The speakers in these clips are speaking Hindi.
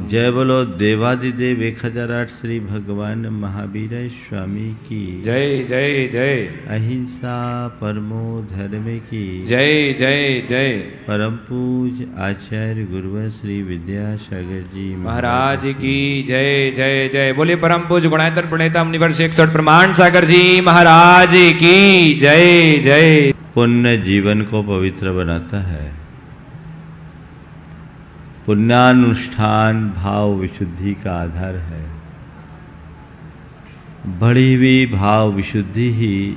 जय बोलो देवादिदेव 1008 श्री भगवान महावीर स्वामी की जय जय जय। अहिंसा परमो धर्म की जय जय जय। परम पूज आचार्य गुरुवर श्री विद्यासागर जी महाराज की जय जय जय। बोले परम पूज गुणायतन प्रणेता मुनिवर्ष 61 प्रमाण सागर जी महाराज की जय जय। पुण्य जीवन को पवित्र बनाता है। पुण्यानुष्ठान भाव विशुद्धि का आधार है। बढ़ी हुई भाव विशुद्धि ही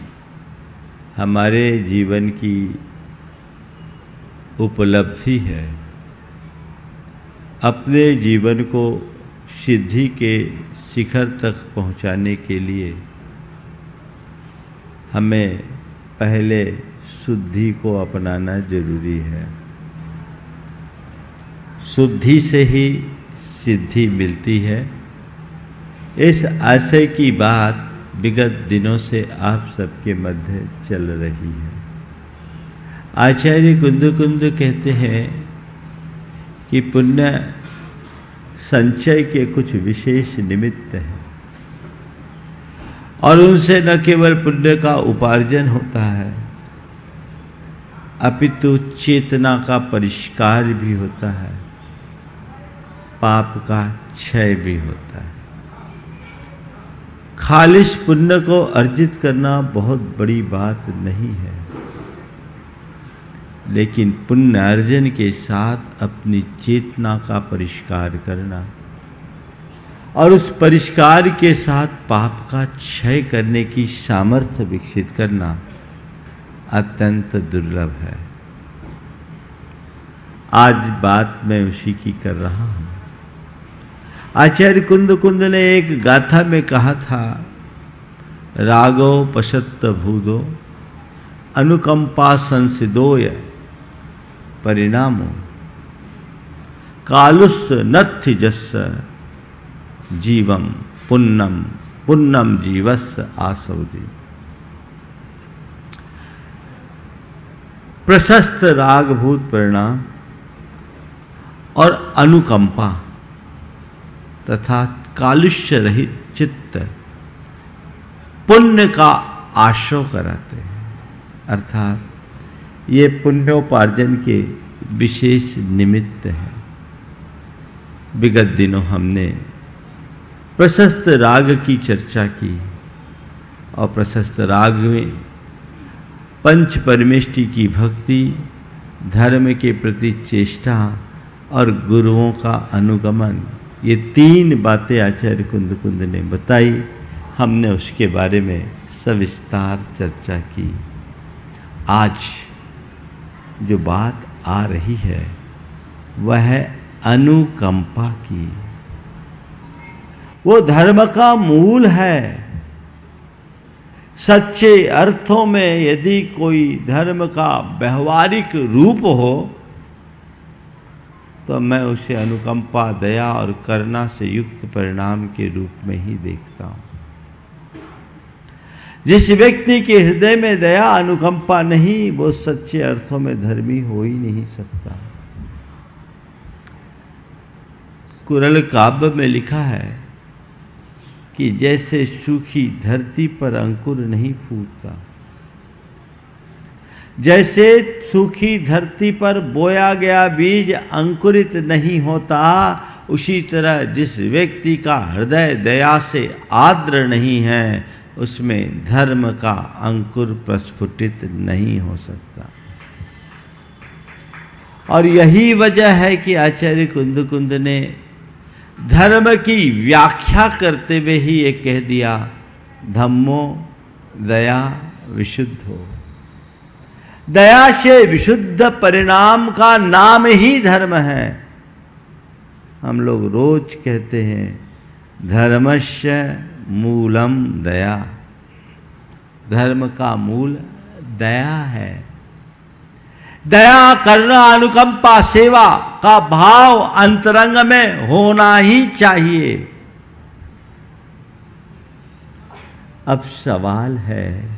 हमारे जीवन की उपलब्धि है। अपने जीवन को सिद्धि के शिखर तक पहुंचाने के लिए हमें पहले शुद्धि को अपनाना जरूरी है। शुद्धि से ही सिद्धि मिलती है। इस आशय की बात विगत दिनों से आप सबके मध्य चल रही है। आचार्य कुंद कहते हैं कि पुण्य संचय के कुछ विशेष निमित्त हैं और उनसे न केवल पुण्य का उपार्जन होता है अपितु चेतना का परिष्कार भी होता है, पाप का क्षय भी होता है। खालिश पुण्य को अर्जित करना बहुत बड़ी बात नहीं है, लेकिन पुण्य अर्जन के साथ अपनी चेतना का परिष्कार करना और उस परिष्कार के साथ पाप का क्षय करने की सामर्थ्य विकसित करना अत्यंत दुर्लभ है। आज बात मैं उसी की कर रहा हूं। आचार्य कुंद ने एक गाथा में कहा था, रागो पशत्त भूदो अनुकंपा संसिदोय परिणामो कालुस नत्थि जस्स जीवम पुन्नम पुन्नम जीवस्य आसवदी। प्रशस्त रागभूत परिणाम और अनुकंपा तथा कालुष्य रहित चित्त पुण्य का आश्रय कराते हैं, अर्थात ये पुण्योपार्जन के विशेष निमित्त हैं। विगत दिनों हमने प्रशस्त राग की चर्चा की और प्रशस्त राग में पंच परमेष्टि की भक्ति, धर्म के प्रति चेष्टा और गुरुओं का अनुगमन, ये तीन बातें आचार्य कुंद ने बताई। हमने उसके बारे में सविस्तार चर्चा की। आज जो बात आ रही है वह है अनुकंपा की। वो धर्म का मूल है। सच्चे अर्थों में यदि कोई धर्म का व्यवहारिक रूप हो तो मैं उसे अनुकंपा, दया और करुणा से युक्त परिणाम के रूप में ही देखता हूं। जिस व्यक्ति के हृदय में दया अनुकंपा नहीं, वो सच्चे अर्थों में धर्मी हो ही नहीं सकता। कुरल काव्य में लिखा है कि जैसे सूखी धरती पर अंकुर नहीं फूटता, जैसे सूखी धरती पर बोया गया बीज अंकुरित नहीं होता, उसी तरह जिस व्यक्ति का हृदय दया से आर्द्र नहीं है, उसमें धर्म का अंकुर प्रस्फुटित नहीं हो सकता। और यही वजह है कि आचार्य कुंद ने धर्म की व्याख्या करते हुए ही ये कह दिया, धम्मो दया विशुद्धो। दया से विशुद्ध परिणाम का नाम ही धर्म है। हम लोग रोज कहते हैं धर्मस्य मूलम दया। धर्म का मूल दया है। दया, करुणा, अनुकंपा, सेवा का भाव अंतरंग में होना ही चाहिए। अब सवाल है,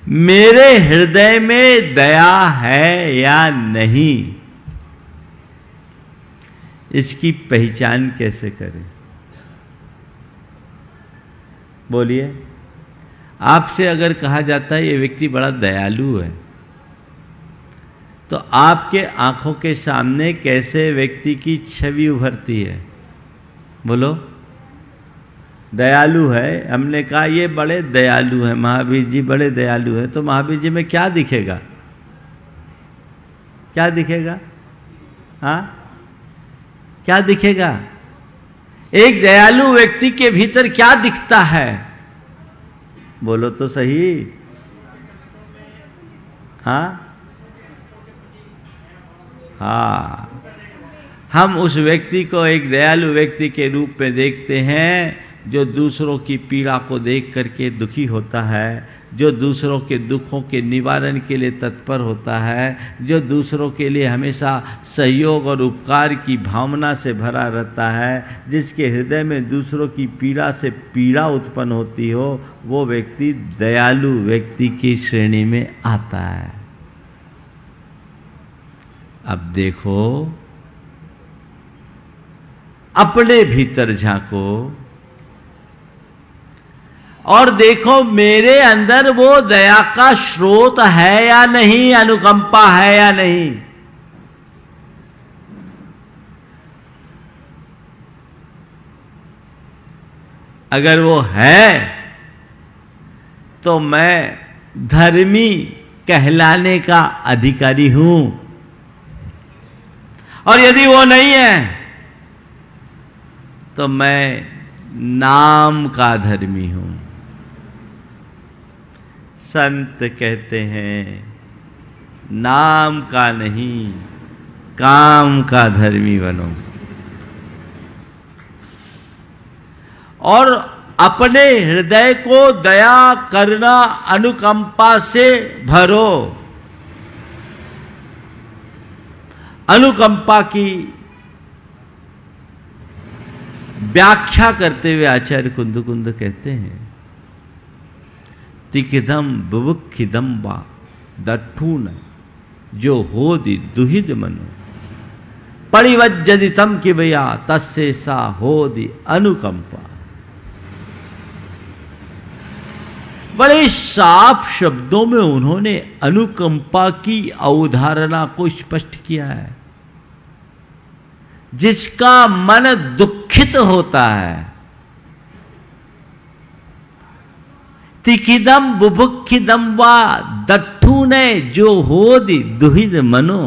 मेरे हृदय में दया है या नहीं? इसकी पहचान कैसे करें? बोलिए। आपसे अगर कहा जाता है ये व्यक्ति बड़ा दयालु है, तो आपके आंखों के सामने कैसे व्यक्ति की छवि उभरती है? बोलो। दयालु है, हमने कहा ये बड़े दयालु हैं, महावीर जी बड़े दयालु हैं, तो महावीर जी में क्या दिखेगा? क्या दिखेगा? हाँ, क्या दिखेगा? एक दयालु व्यक्ति के भीतर क्या दिखता है? बोलो तो सही। हाँ हाँ, हम उस व्यक्ति को एक दयालु व्यक्ति के रूप में देखते हैं जो दूसरों की पीड़ा को देख करके दुखी होता है, जो दूसरों के दुखों के निवारण के लिए तत्पर होता है, जो दूसरों के लिए हमेशा सहयोग और उपकार की भावना से भरा रहता है, जिसके हृदय में दूसरों की पीड़ा से पीड़ा उत्पन्न होती हो, वो व्यक्ति दयालु व्यक्ति की श्रेणी में आता है। अब देखो, अपने भीतर झांको और देखो मेरे अंदर वो दया का स्रोत है या नहीं, अनुकंपा है या नहीं। अगर वो है तो मैं धर्मी कहलाने का अधिकारी हूं, और यदि वो नहीं है तो मैं नाम का धर्मी हूं। संत कहते हैं नाम का नहीं, काम का धर्मी बनो, और अपने हृदय को दया करुणा अनुकंपा से भरो। अनुकंपा की व्याख्या करते हुए आचार्य कुंद कहते हैं, तिकिदम बुभुक्षिदम वा दठून जो होदि दुहिद मनो परिवज्जदितम कि भैया तस्से सा होदि अनुकंपा। बड़े साफ शब्दों में उन्होंने अनुकंपा की अवधारणा को स्पष्ट किया है। जिसका मन दुखित होता है, तिकिदम बुभुक्षिदम वा दठूने जो होदि दुहिद मनो,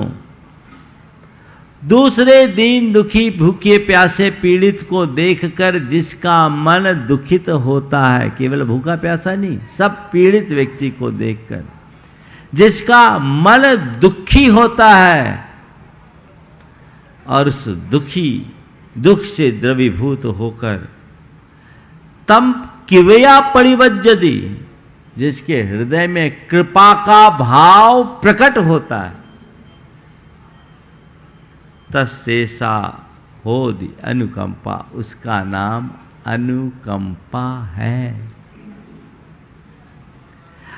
दूसरे दीन दुखी भूखे प्यासे पीड़ित को देखकर जिसका मन दुखित होता है, केवल भूखा प्यासा नहीं, सब पीड़ित व्यक्ति को देखकर जिसका मन दुखी होता है, और उस दुख से द्रवीभूत होकर तम किवया परिवज्जति, जिसके हृदय में कृपा का भाव प्रकट होता है, तस्सेसा होदि अनुकंपा, उसका नाम अनुकंपा है।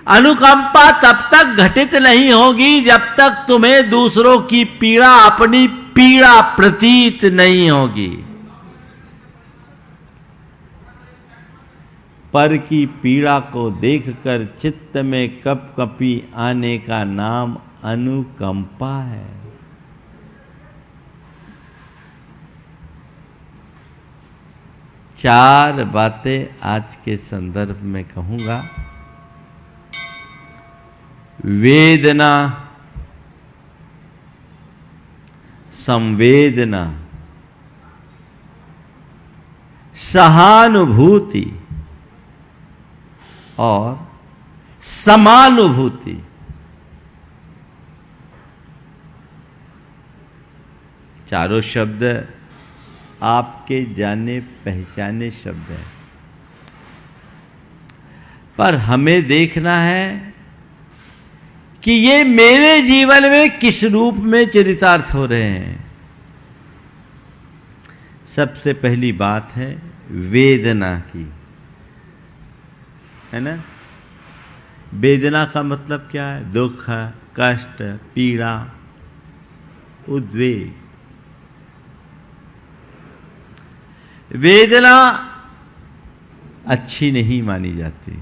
अनुकंपा तब तक घटित नहीं होगी जब तक तुम्हें दूसरों की पीड़ा अपनी पीड़ा प्रतीत नहीं होगी। पर की पीड़ा को देखकर चित्त में कपकपी आने का नाम अनुकंपा है। चार बातें आज के संदर्भ में कहूंगा। वेदना, संवेदना, सहानुभूति और समानुभूति। चारों शब्द आपके जाने पहचाने शब्द हैं, पर हमें देखना है कि ये मेरे जीवन में किस रूप में चरितार्थ हो रहे हैं। सबसे पहली बात है वेदना की, है ना। वेदना का मतलब क्या है? दुख, कष्ट, पीड़ा, उद्वेग। वेदना अच्छी नहीं मानी जाती।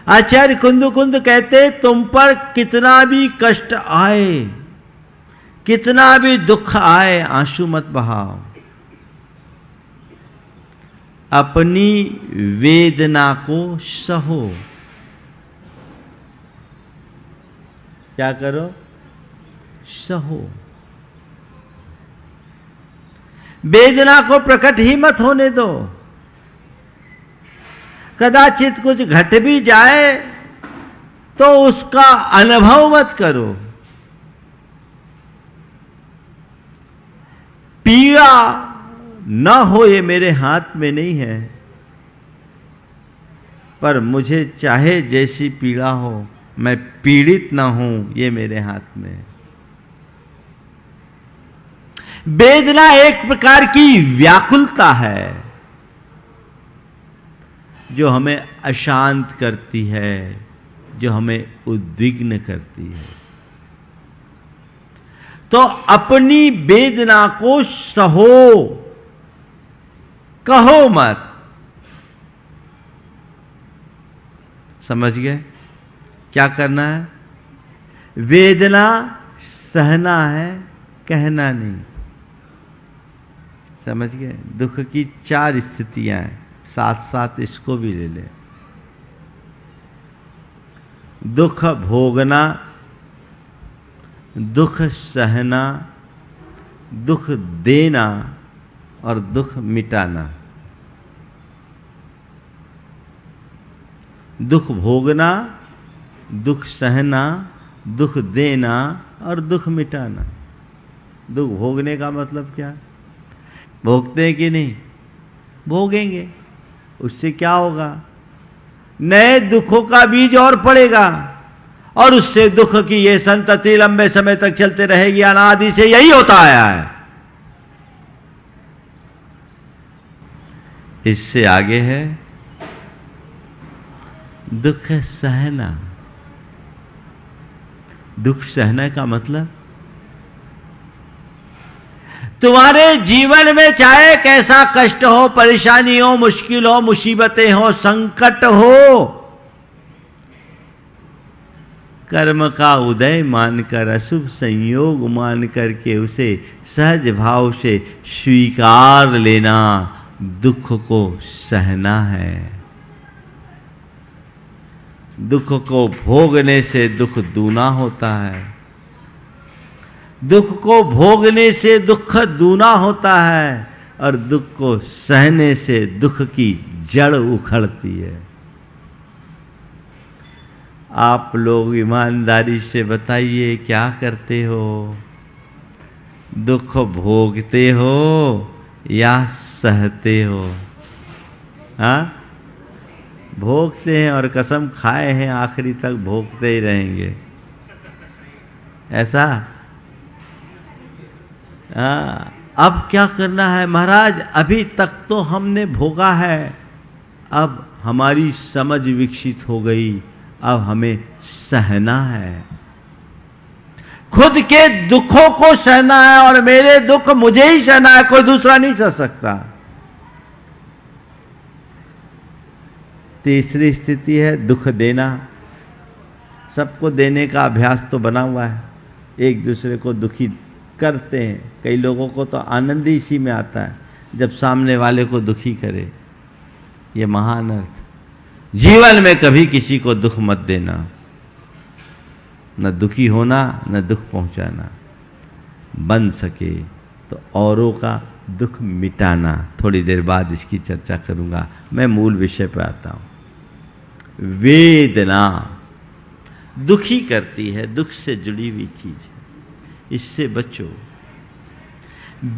आचार्य कुंद कहते तुम पर कितना भी कष्ट आए, कितना भी दुख आए, आंसू मत बहाओ, अपनी वेदना को सहो। क्या करो? सहो। वेदना को प्रकट ही मत होने दो। कदाचित कुछ घट भी जाए तो उसका अनुभव मत करो। पीड़ा न हो ये मेरे हाथ में नहीं है, पर मुझे चाहे जैसी पीड़ा हो, मैं पीड़ित ना हूं, ये मेरे हाथ में है। वेदना एक प्रकार की व्याकुलता है जो हमें अशांत करती है, जो हमें उद्विग्न करती है। तो अपनी वेदना को सहो, कहो मत। समझ गए क्या करना है? वेदना सहना है, कहना नहीं। समझ गए? दुख की 4 स्थितियां हैं, साथ साथ इसको भी ले ले। दुख भोगना, दुख सहना, दुख देना और दुख मिटाना। दुख भोगना, दुख सहना, दुख देना और दुख मिटाना। दुख भोगने का मतलब क्या? भोगते हैं कि नहीं? भोगेंगे। उससे क्या होगा? नए दुखों का बीज और पड़ेगा और उससे दुख की ये संतति लंबे समय तक चलते रहेगी। अनादि से यही होता आया है। इससे आगे है दुख सहना। दुख सहने का मतलब तुम्हारे जीवन में चाहे कैसा कष्ट हो, परेशानी हो, मुश्किल हो, मुसीबतें हो, संकट हो, कर्म का उदय मानकर, अशुभ संयोग मान करके उसे सहज भाव से स्वीकार लेना, दुख को सहना है। दुख को भोगने से दुख दूना होता है। दुख को भोगने से दुख दूना होता है और दुख को सहने से दुख की जड़ उखड़ती है। आप लोग ईमानदारी से बताइए क्या करते हो? दुख भोगते हो या सहते हो? हाँ, भोगते हैं और कसम खाए हैं आखिरी तक भोगते ही रहेंगे, ऐसा? हाँ। अब क्या करना है महाराज? अभी तक तो हमने भोगा है, अब हमारी समझ विकसित हो गई, अब हमें सहना है। खुद के दुखों को सहना है और मेरे दुख मुझे ही सहना है, कोई दूसरा नहीं सह सकता। तीसरी स्थिति है दुख देना। सबको देने का अभ्यास तो बना हुआ है, एक दूसरे को दुखी करते हैं। कई लोगों को तो आनंद ही इसी में आता है जब सामने वाले को दुखी करे। ये महान अर्थ। जीवन में कभी किसी को दुख मत देना, न दुखी होना न दुख पहुंचाना। बन सके तो औरों का दुख मिटाना। थोड़ी देर बाद इसकी चर्चा करूंगा। मैं मूल विषय पर आता हूं। वेदना दुखी करती है, दुख से जुड़ी हुई चीज है, इससे बचो।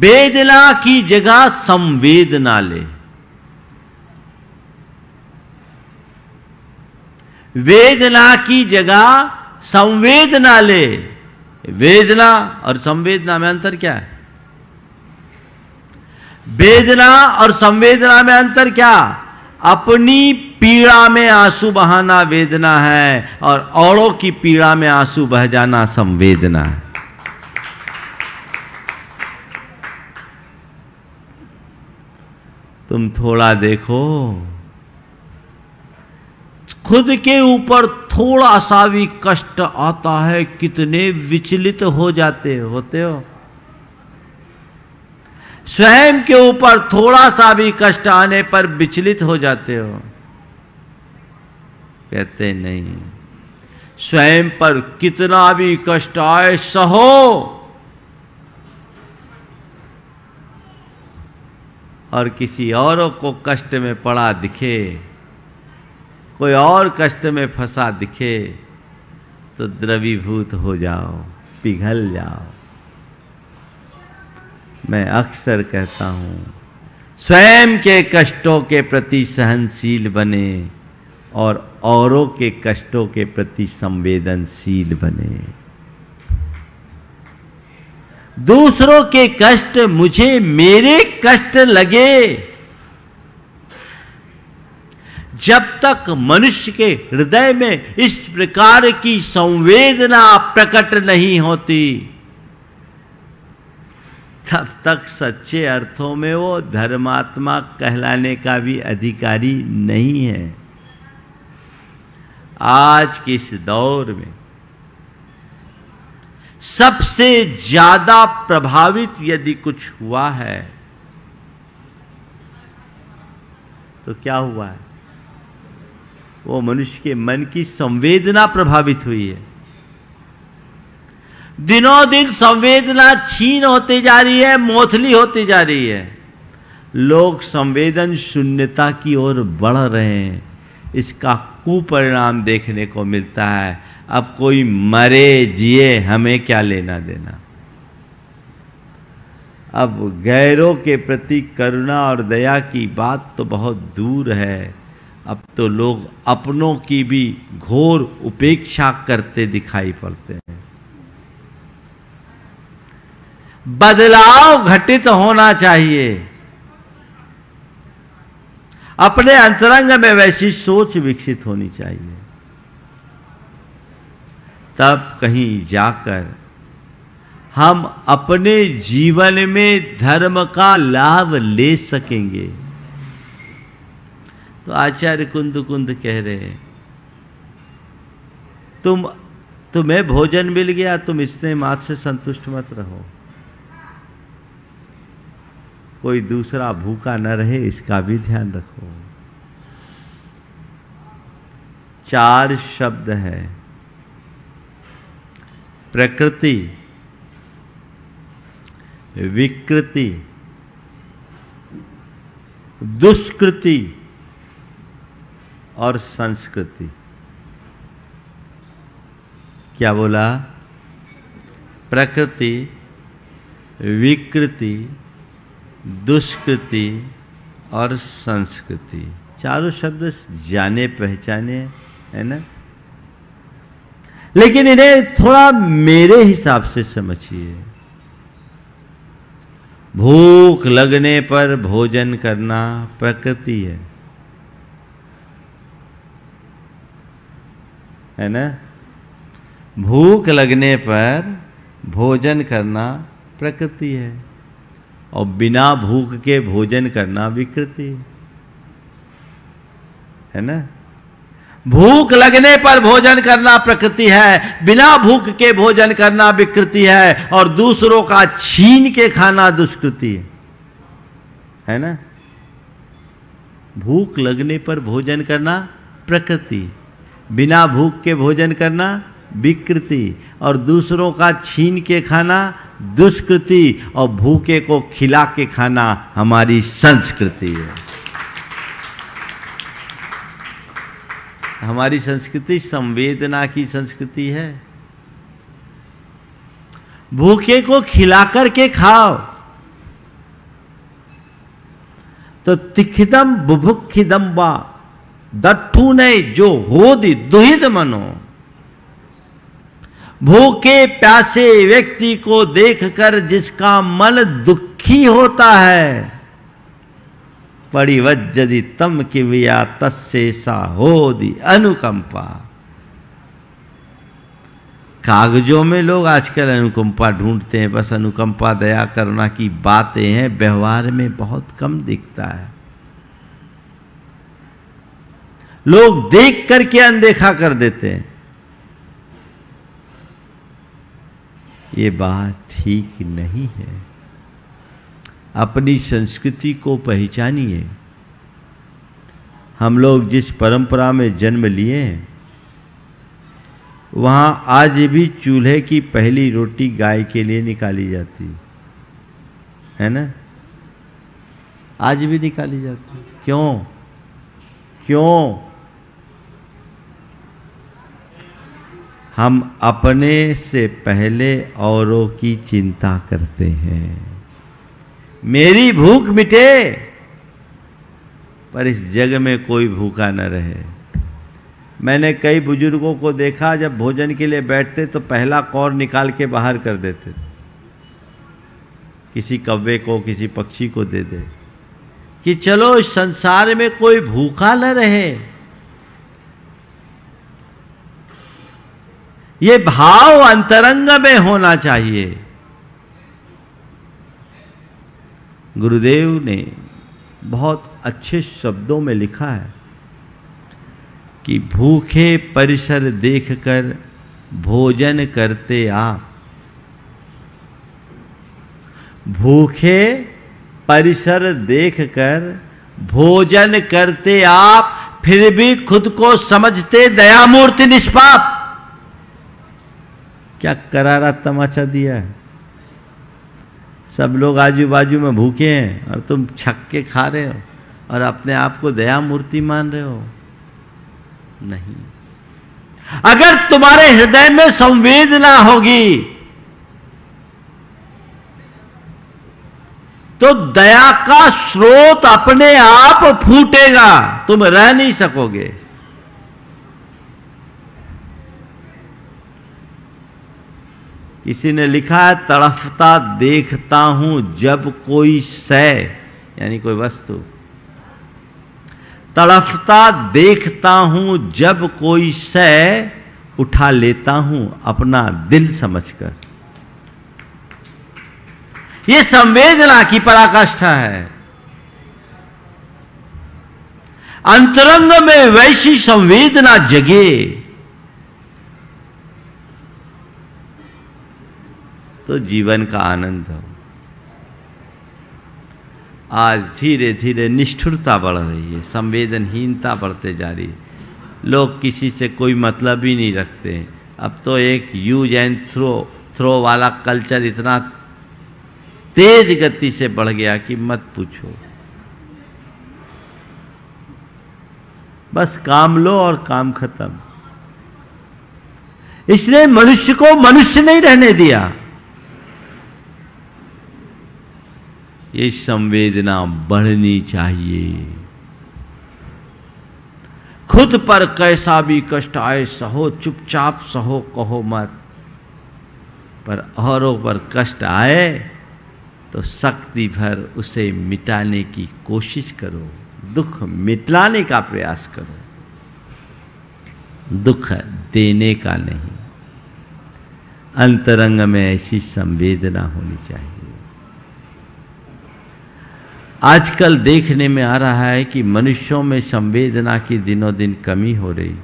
वेदना की जगह संवेदना ले। वेदना की जगह संवेदना ले। वेदना और संवेदना में अंतर क्या है? वेदना और संवेदना में अंतर क्या? अपनी पीड़ा में आंसू बहाना वेदना है और औरों की पीड़ा में आंसू बह जाना संवेदना है। तुम थोड़ा देखो, खुद के ऊपर थोड़ा सा भी कष्ट आता है, कितने विचलित हो जाते होते हो। स्वयं के ऊपर थोड़ा सा भी कष्ट आने पर विचलित हो जाते हो। कहते नहीं, स्वयं पर कितना भी कष्ट आए सहो, और किसी औरों को कष्ट में पड़ा दिखे, कोई और कष्ट में फंसा दिखे तो द्रवीभूत हो जाओ, पिघल जाओ। मैं अक्सर कहता हूं, स्वयं के कष्टों के प्रति सहनशील बने और औरों के कष्टों के प्रति संवेदनशील बने। दूसरों के कष्ट मुझे मेरे कष्ट लगे, जब तक मनुष्य के हृदय में इस प्रकार की संवेदना प्रकट नहीं होती, तब तक सच्चे अर्थों में वो धर्मात्मा कहलाने का भी अधिकारी नहीं है। आज के इस दौर में सबसे ज्यादा प्रभावित यदि कुछ हुआ है तो क्या हुआ है? वो मनुष्य के मन की संवेदना प्रभावित हुई है। दिनों दिन संवेदना क्षीण होती जा रही है, मोथली होती जा रही है। लोग संवेदन शून्यता की ओर बढ़ रहे हैं। इसका कुपरिणाम देखने को मिलता है। अब कोई मरे जिए हमें क्या लेना देना। अब गैरों के प्रति करुणा और दया की बात तो बहुत दूर है। अब तो लोग अपनों की भी घोर उपेक्षा करते दिखाई पड़ते हैं। बदलाव घटित होना चाहिए। अपने अंतरंग में वैसी सोच विकसित होनी चाहिए, तब कहीं जाकर हम अपने जीवन में धर्म का लाभ ले सकेंगे। तो आचार्य कुंद कह रहे हैं, तुम्हें भोजन मिल गया, तुम इतने मात्र से संतुष्ट मत रहो। कोई दूसरा भूखा न रहे, इसका भी ध्यान रखो। 4 शब्द है: प्रकृति, विकृति, दुष्कृति और संस्कृति। क्या बोला? प्रकृति, विकृति, दुष्कृति और संस्कृति। 4 शब्द जाने पहचाने है ना, लेकिन इन्हें थोड़ा मेरे हिसाब से समझिए। भूख लगने पर भोजन करना प्रकृति है ना। भूख लगने पर भोजन करना प्रकृति है, और बिना भूख के भोजन करना विकृति है ना। भूख लगने पर भोजन करना प्रकृति है, बिना भूख के भोजन करना विकृति है, और दूसरों का छीन के खाना दुष्कृति है ना। भूख लगने पर भोजन करना प्रकृति, बिना भूख के भोजन करना विकृति, और दूसरों का छीन के खाना दुष्कृति, और भूखे को खिला के खाना हमारी संस्कृति है। हमारी संस्कृति संवेदना की संस्कृति है। भूखे को खिलाकर के खाओ तो तिखिदम बुभुक्षिदम वा दट्ठू ने जो होदि दुहित मनो। भूखे प्यासे व्यक्ति को देखकर जिसका मन दुखी होता है, परिवज्जति तम किविया तस्से सा होदि अनुकंपा। कागजों में लोग आजकल अनुकंपा ढूंढते हैं, बस अनुकंपा दया करुणा की बातें हैं, व्यवहार में बहुत कम दिखता है। लोग देख करके अनदेखा कर देते हैं। ये बात ठीक नहीं है। अपनी संस्कृति को पहचानिए। हम लोग जिस परंपरा में जन्म लिए हैं, वहां आज भी चूल्हे की पहली रोटी गाय के लिए निकाली जाती है ना? आज भी निकाली जाती है। क्यों? क्यों? हम अपने से पहले औरों की चिंता करते हैं। मेरी भूख मिटे, पर इस जग में कोई भूखा न रहे। मैंने कई बुजुर्गों को देखा, जब भोजन के लिए बैठते तो पहला कौर निकाल के बाहर कर देते, किसी कौवे को, किसी पक्षी को दे दे, कि चलो इस संसार में कोई भूखा न रहे। ये भाव अंतरंग में होना चाहिए। गुरुदेव ने बहुत अच्छे शब्दों में लिखा है कि भूखे परिसर देखकर भोजन करते आप। भूखे परिसर देखकर भोजन करते आप, फिर भी खुद को समझते दयामूर्ति निष्पाप। क्या करारा तमाचा दिया है। सब लोग आजू बाजू में भूखे हैं और तुम छक के खा रहे हो और अपने आप को दया मूर्ति मान रहे हो। नहीं, अगर तुम्हारे हृदय में संवेदना होगी तो दया का स्रोत अपने आप फूटेगा, तुम रह नहीं सकोगे। किसी ने लिखा है, तड़फता देखता हूं जब कोई शय, यानी कोई वस्तु, तड़फता देखता हूं जब कोई शय, उठा लेता हूं अपना दिल समझकर। यह संवेदना की पराकाष्ठा है। अंतरंग में वैसी संवेदना जगे तो जीवन का आनंद हो। आज धीरे धीरे निष्ठुरता बढ़ रही है, संवेदनहीनता बढ़ते जा रही है। लोग किसी से कोई मतलब ही नहीं रखते हैं। अब तो एक यूज एंड थ्रो वाला कल्चर इतना तेज गति से बढ़ गया कि मत पूछो। बस काम लो और काम खत्म। इसने मनुष्य को मनुष्य नहीं रहने दिया। ये संवेदना बढ़नी चाहिए। खुद पर कैसा भी कष्ट आए सहो, चुपचाप सहो, कहो मत। पर औरों पर कष्ट आए तो शक्ति भर उसे मिटाने की कोशिश करो, दुख मिटाने का प्रयास करो, दुख देने का नहीं। अंतरंग में ऐसी संवेदना होनी चाहिए। आजकल देखने में आ रहा है कि मनुष्यों में संवेदना की दिनों दिन कमी हो रही,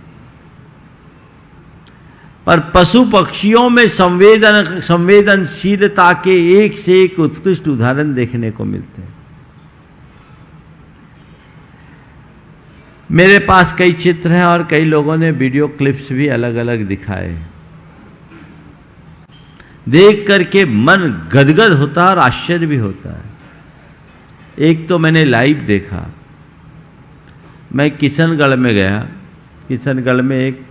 पर पशु पक्षियों में संवेदनशीलता के एक से एक उत्कृष्ट उदाहरण देखने को मिलते हैं। मेरे पास कई चित्र हैं और कई लोगों ने वीडियो क्लिप्स भी अलग अलग दिखाए। देख करके मन गदगद होता है और आश्चर्य भी होता है। एक तो मैंने लाइव देखा, मैं किशनगढ़ में गया। किशनगढ़ में एक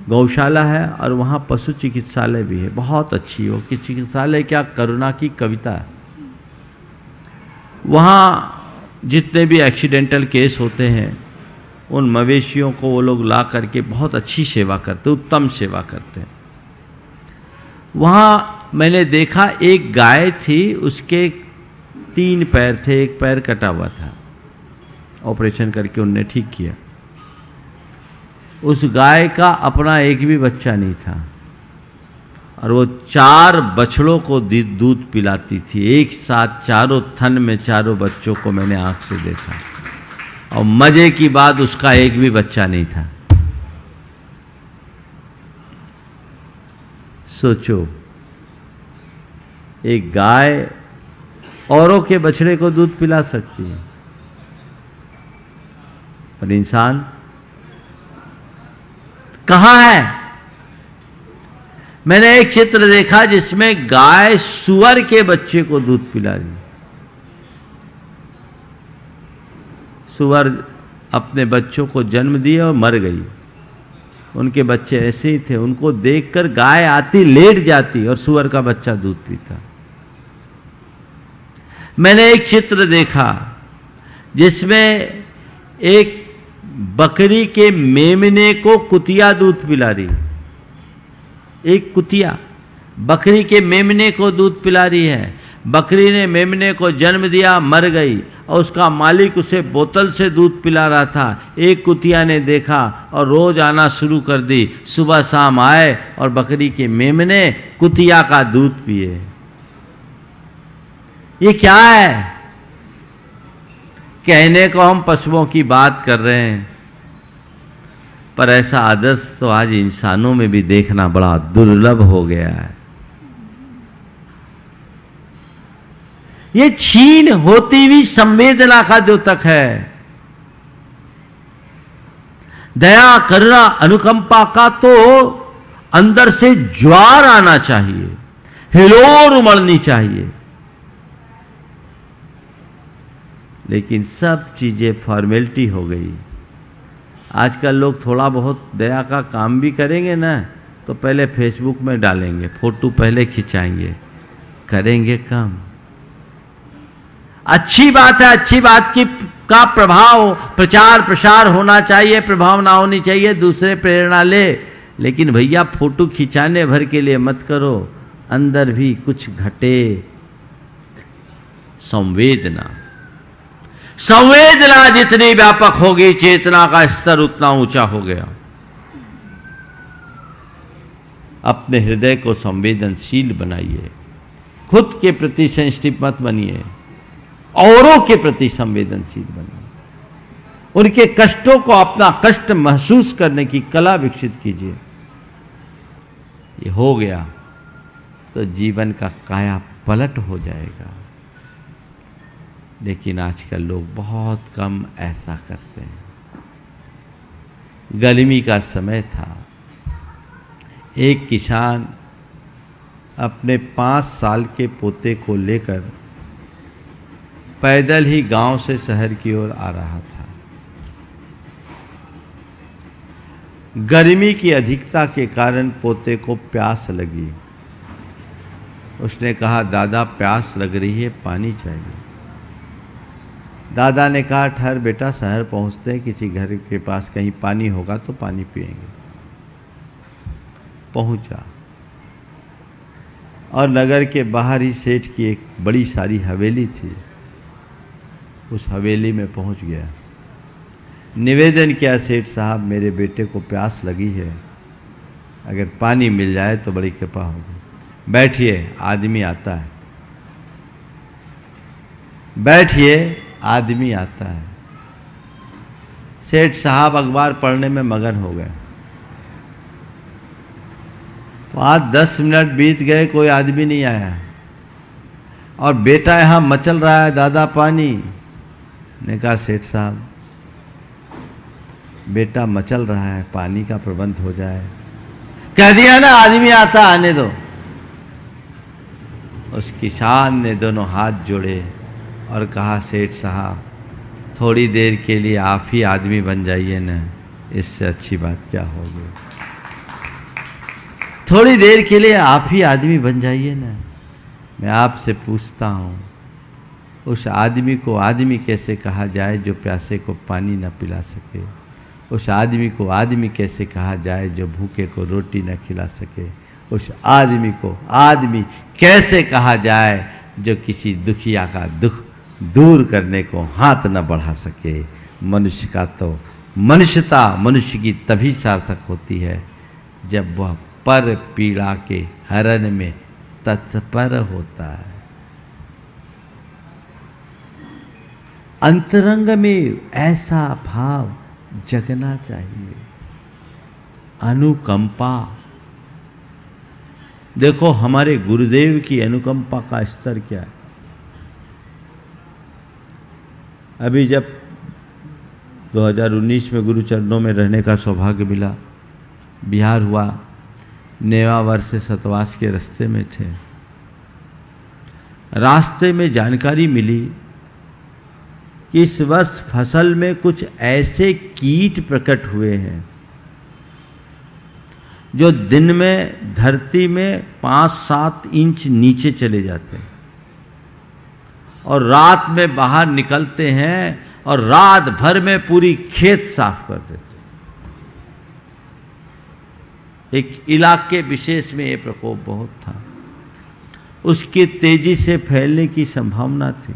गौशाला है और वहाँ पशु चिकित्सालय भी है, बहुत अच्छी। वो कि चिकित्सालय क्या, करुणा की कविता है। वहाँ जितने भी एक्सीडेंटल केस होते हैं, उन मवेशियों को वो लोग ला करके बहुत अच्छी सेवा करते, उत्तम सेवा करते हैं। वहाँ मैंने देखा एक गाय थी, उसके 3 पैर थे, एक पैर कटा हुआ था। ऑपरेशन करके उनने ठीक किया। उस गाय का अपना एक भी बच्चा नहीं था और वो 4 बछड़ों को दूध पिलाती थी। एक साथ चारों थन में चारों बच्चों को मैंने आंख से देखा और मजे की बात उसका एक भी बच्चा नहीं था। सोचो, एक गाय औरों के बछड़े को दूध पिला सकती है, पर इंसान कहां है? मैंने एक चित्र देखा जिसमें गाय सुअर के बच्चे को दूध पिला रही। सुअर अपने बच्चों को जन्म दिया और मर गई। उनके बच्चे ऐसे ही थे, उनको देखकर गाय आती, लेट जाती और सुअर का बच्चा दूध पीता। मैंने एक चित्र देखा जिसमें एक बकरी के मेमने को कुतिया दूध पिला रही। एक कुतिया बकरी के मेमने को दूध पिला रही है। बकरी ने मेमने को जन्म दिया, मर गई और उसका मालिक उसे बोतल से दूध पिला रहा था। एक कुतिया ने देखा और रोज आना शुरू कर दी। सुबह शाम आए और बकरी के मेमने कुतिया का दूध पिए। ये क्या है? कहने को हम पशुओं की बात कर रहे हैं, पर ऐसा आदर्श तो आज इंसानों में भी देखना बड़ा दुर्लभ हो गया है। ये छीन होती हुई संवेदना का जो तक है, दया करुणा अनुकंपा का तो अंदर से ज्वार आना चाहिए, हिलोर उमड़नी चाहिए। लेकिन सब चीजें फॉर्मेलिटी हो गई। आजकल लोग थोड़ा बहुत दया का काम भी करेंगे ना, तो पहले फेसबुक में डालेंगे, फोटो पहले खिंचाएंगे, करेंगे कम। अच्छी बात है, अच्छी बात की का प्रभाव, प्रचार प्रसार होना चाहिए, प्रभावना होनी चाहिए, दूसरे प्रेरणा ले। लेकिन भैया फोटो खिंचाने भर के लिए मत करो, अंदर भी कुछ घटे। संवेदना संवेदना जितनी व्यापक होगी, चेतना का स्तर उतना ऊंचा हो गया। अपने हृदय को संवेदनशील बनाइए, खुद के प्रति सेंसिटिव मत बनिए, औरों के प्रति संवेदनशील बनिए। उनके कष्टों को अपना कष्ट महसूस करने की कला विकसित कीजिए। ये हो गया तो जीवन का काया पलट हो जाएगा। लेकिन आजकल लोग बहुत कम ऐसा करते हैं। गर्मी का समय था, एक किसान अपने 5 साल के पोते को लेकर पैदल ही गांव से शहर की ओर आ रहा था। गर्मी की अधिकता के कारण पोते को प्यास लगी। उसने कहा, दादा प्यास लग रही है, पानी चाहिए। दादा ने कहा, ठहर बेटा, शहर पहुंचते हैं, किसी घर के पास कहीं पानी होगा तो पानी पिएंगे। पहुंचा और नगर के बाहर ही सेठ की एक बड़ी सारी हवेली थी। उस हवेली में पहुंच गया, निवेदन किया, सेठ साहब मेरे बेटे को प्यास लगी है, अगर पानी मिल जाए तो बड़ी कृपा होगी। बैठिए, आदमी आता है। बैठिए, आदमी आता है। सेठ साहब अखबार पढ़ने में मगन हो गए। तो आज 10 मिनट बीत गए, कोई आदमी नहीं आया और बेटा यहां मचल रहा है, दादा पानी। ने कहा, सेठ साहब बेटा मचल रहा है, पानी का प्रबंध हो जाए। कह दिया ना, आदमी आता, आने दो। उस किसान ने दोनों हाथ जोड़े और कहा, सेठ साहब थोड़ी देर के लिए आप ही आदमी बन जाइए ना, इससे अच्छी बात क्या होगी। थोड़ी देर के लिए आप ही आदमी बन जाइए ना। मैं आपसे पूछता हूं, उस आदमी को आदमी कैसे कहा जाए जो प्यासे को पानी न पिला सके? उस आदमी को आदमी कैसे कहा जाए जो भूखे को रोटी न खिला सके? उस आदमी को आदमी कैसे कहा जाए जो किसी दुखिया का दुख दूर करने को हाथ न बढ़ा सके? मनुष्य का तो मनुष्यता मनुष्य की तभी सार्थक होती है जब वह पर पीड़ा के हरण में तत्पर होता है। अंतरंग में ऐसा भाव जगना चाहिए, अनुकंपा। देखो हमारे गुरुदेव की अनुकंपा का स्तर क्या है। अभी जब 2019 में गुरु चरणों में रहने का सौभाग्य मिला, बिहार हुआ, नेवावर से सतवास के रास्ते में थे। रास्ते में जानकारी मिली कि इस वर्ष फसल में कुछ ऐसे कीट प्रकट हुए हैं जो दिन में धरती में 5-7 इंच नीचे चले जाते हैं और रात में बाहर निकलते हैं और रात भर में पूरी खेत साफ कर देते हैं। एक इलाके विशेष में ये प्रकोप बहुत था, उसकी तेजी से फैलने की संभावना थी।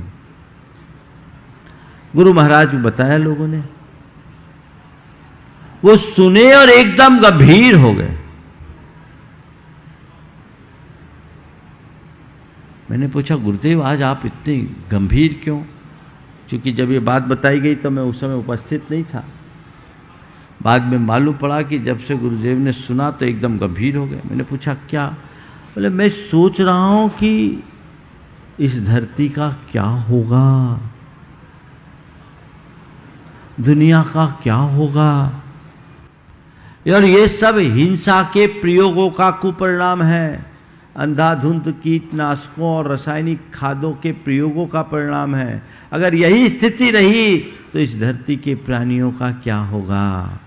गुरु महाराज को बताया लोगों ने, वो सुने और एकदम गंभीर हो गए। मैंने पूछा, गुरुदेव आज आप इतने गंभीर क्यों? क्योंकि जब ये बात बताई गई तो मैं उस समय उपस्थित नहीं था। बाद में मालूम पड़ा कि जब से गुरुदेव ने सुना तो एकदम गंभीर हो गए। मैंने पूछा क्या? बोले मैं सोच रहा हूं कि इस धरती का क्या होगा, दुनिया का क्या होगा। और ये सब हिंसा के प्रयोगों का कुपरिणाम है, अंधाधुंध कीटनाशकों और रासायनिक खादों के प्रयोगों का परिणाम है। अगर यही स्थिति रही तो इस धरती के प्राणियों का क्या होगा।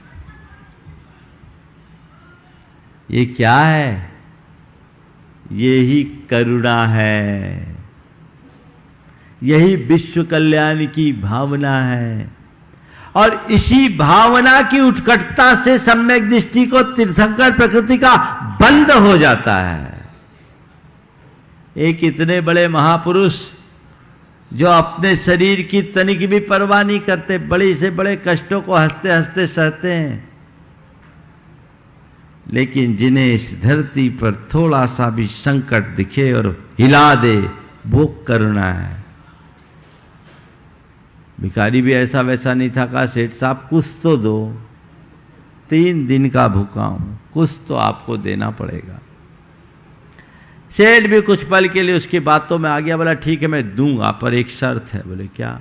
ये क्या है? यही करुणा है, यही विश्व कल्याण की भावना है। और इसी भावना की उत्कटता से सम्यक दृष्टि को तीर्थंकर प्रकृति का बंद हो जाता है। एक इतने बड़े महापुरुष जो अपने शरीर की तनिक भी परवाह नहीं करते, बड़े से बड़े कष्टों को हंसते हंसते सहते हैं, लेकिन जिन्हें इस धरती पर थोड़ा सा भी संकट दिखे और हिला दे, वो करुणा है। भिखारी भी ऐसा वैसा नहीं था, कहा सेठ साहब कुछ तो दो, 3 दिन का भूखा हूं, कुछ तो आपको देना पड़ेगा। सेठ भी कुछ पल के लिए उसकी बातों में आ गया, बोला ठीक है मैं दूंगा, पर एक शर्त है। बोले क्या?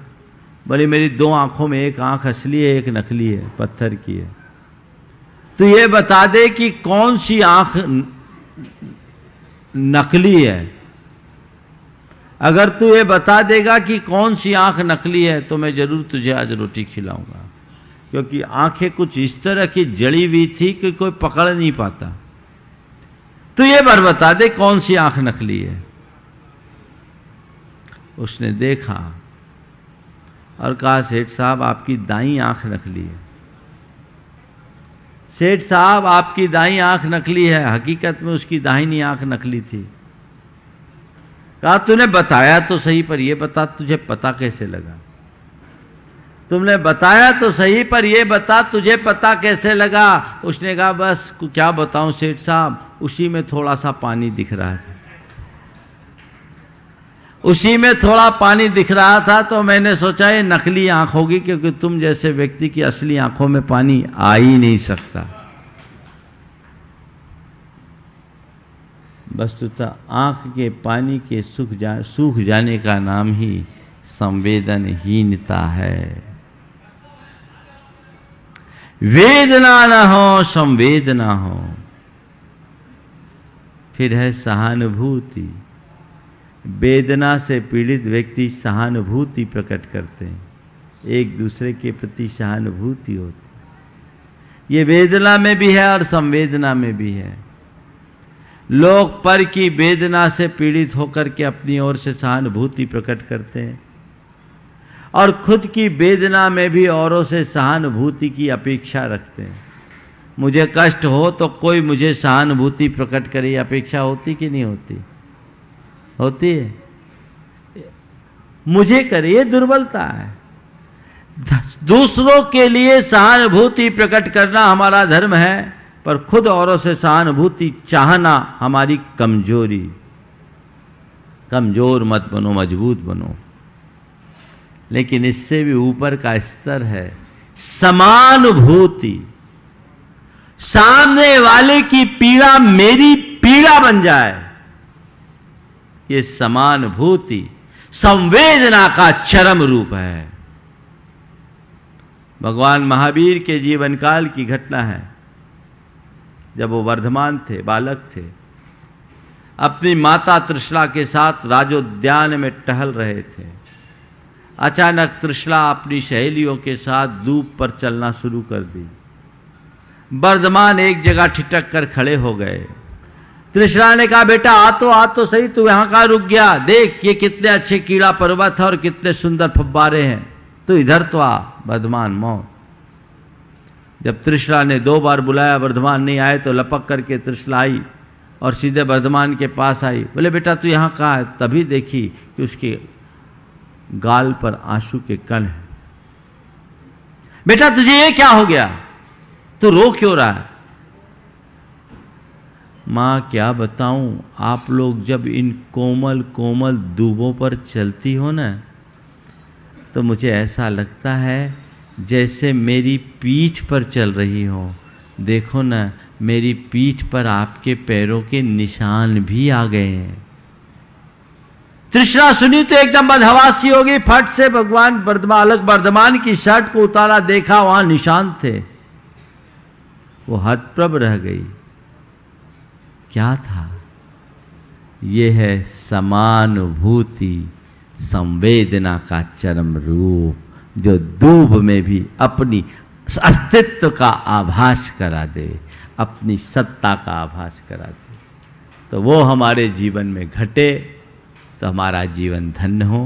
बोले मेरी 2 आंखों में एक आंख असली है, एक नकली है, पत्थर की है। तो ये बता दे कि कौन सी आंख नकली है। अगर तू ये बता देगा कि कौन सी आंख नकली है तो मैं जरूर तुझे आज रोटी खिलाऊंगा, क्योंकि आंखें कुछ इस तरह की जड़ी हुई थी कि कोई पकड़ नहीं पाता। तो ये बार बता दे कौन सी आंख नकली है। उसने देखा और कहा सेठ साहब आपकी दाईं आंख नकली है। सेठ साहब आपकी दाईं आंख नकली है, हकीकत में उसकी दाहिनी आंख नकली थी। कहा तूने बताया तो सही, पर यह बता तुझे पता कैसे लगा। तुमने बताया तो सही, पर यह बता तुझे पता कैसे लगा। उसने कहा बस क्या बताऊं सेठ साहब, उसी में थोड़ा सा पानी दिख रहा था, उसी में थोड़ा पानी दिख रहा था, तो मैंने सोचा ये नकली आंख होगी, क्योंकि तुम जैसे व्यक्ति की असली आंखों में पानी आ ही नहीं सकता। वस्तुतः आंख के पानी के सूख जाने का नाम ही संवेदनहीनता है। वेदना न हो, संवेदना हो। फिर है सहानुभूति। वेदना से पीड़ित व्यक्ति सहानुभूति प्रकट करते हैं, एक दूसरे के प्रति सहानुभूति होती। ये वेदना में भी है और संवेदना में भी है। लोग पर की वेदना से पीड़ित होकर के अपनी ओर से सहानुभूति प्रकट करते हैं और खुद की वेदना में भी औरों से सहानुभूति की अपेक्षा रखते हैं। मुझे कष्ट हो तो कोई मुझे सहानुभूति प्रकट करे, अपेक्षा होती कि नहीं होती? होती है। मुझे करे, ये दुर्बलता है। दूसरों के लिए सहानुभूति प्रकट करना हमारा धर्म है, पर खुद औरों से सहानुभूति चाहना हमारी कमजोरी। कमजोर मत बनो, मजबूत बनो। लेकिन इससे भी ऊपर का स्तर है समानुभूति। सामने वाले की पीड़ा मेरी पीड़ा बन जाए, ये समानुभूति संवेदना का चरम रूप है। भगवान महावीर के जीवन काल की घटना है। जब वो वर्धमान थे, बालक थे, अपनी माता त्रिशला के साथ राजोद्यान में टहल रहे थे। अचानक त्रिशला अपनी सहेलियों के साथ दूब पर चलना शुरू कर दी। वर्धमान एक जगह ठिठक कर खड़े हो गए। त्रिशला ने कहा, बेटा आ तो सही, तू यहां कहां रुक गया? देख ये कितने अच्छे कीड़ा पर्वत है और कितने सुंदर फव्वारे हैं, तो इधर तो आ। वर्धमान मौन। जब त्रिशला ने 2 बार बुलाया, वर्धमान नहीं आए, तो लपक करके त्रिशला आई और सीधे वर्धमान के पास आई। बोले, बेटा तू यहाँ कहाँ है? तभी देखी कि उसके गाल पर आंसू के कण हैं। बेटा तुझे ये क्या हो गया? तू रो क्यों रहा है? माँ क्या बताऊं, आप लोग जब इन कोमल कोमल दूबों पर चलती हो ना, तो मुझे ऐसा लगता है जैसे मेरी पीठ पर चल रही हो। देखो ना, मेरी पीठ पर आपके पैरों के निशान भी आ गए हैं। त्रिशला सुनी तो एकदम बदहवासी हो गई। फट से भगवान वर्धमान की शर्ट को उतारा, देखा वहां निशान थे। वो हतप्रभ रह गई। क्या था? ये है समानुभूति, संवेदना का चरम रूप, जो दूब में भी अपनी अस्तित्व का आभास करा दे, अपनी सत्ता का आभास करा दे। तो वो हमारे जीवन में घटे तो हमारा जीवन धन्य हो।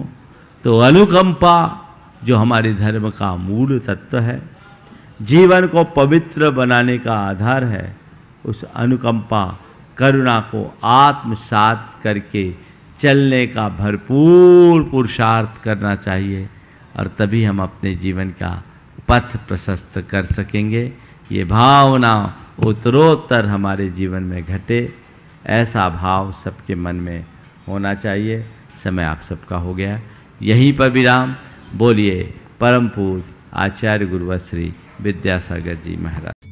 तो अनुकंपा जो हमारे धर्म का मूल तत्व है, जीवन को पवित्र बनाने का आधार है, उस अनुकंपा करुणा को आत्मसात करके चलने का भरपूर पुरुषार्थ करना चाहिए, और तभी हम अपने जीवन का पथ प्रशस्त कर सकेंगे। ये भावना उत्तरोत्तर हमारे जीवन में घटे, ऐसा भाव सबके मन में होना चाहिए। समय आप सबका हो गया, यहीं पर विराम। बोलिए परम पूज्य आचार्य गुरुवर श्री विद्यासागर जी महाराज।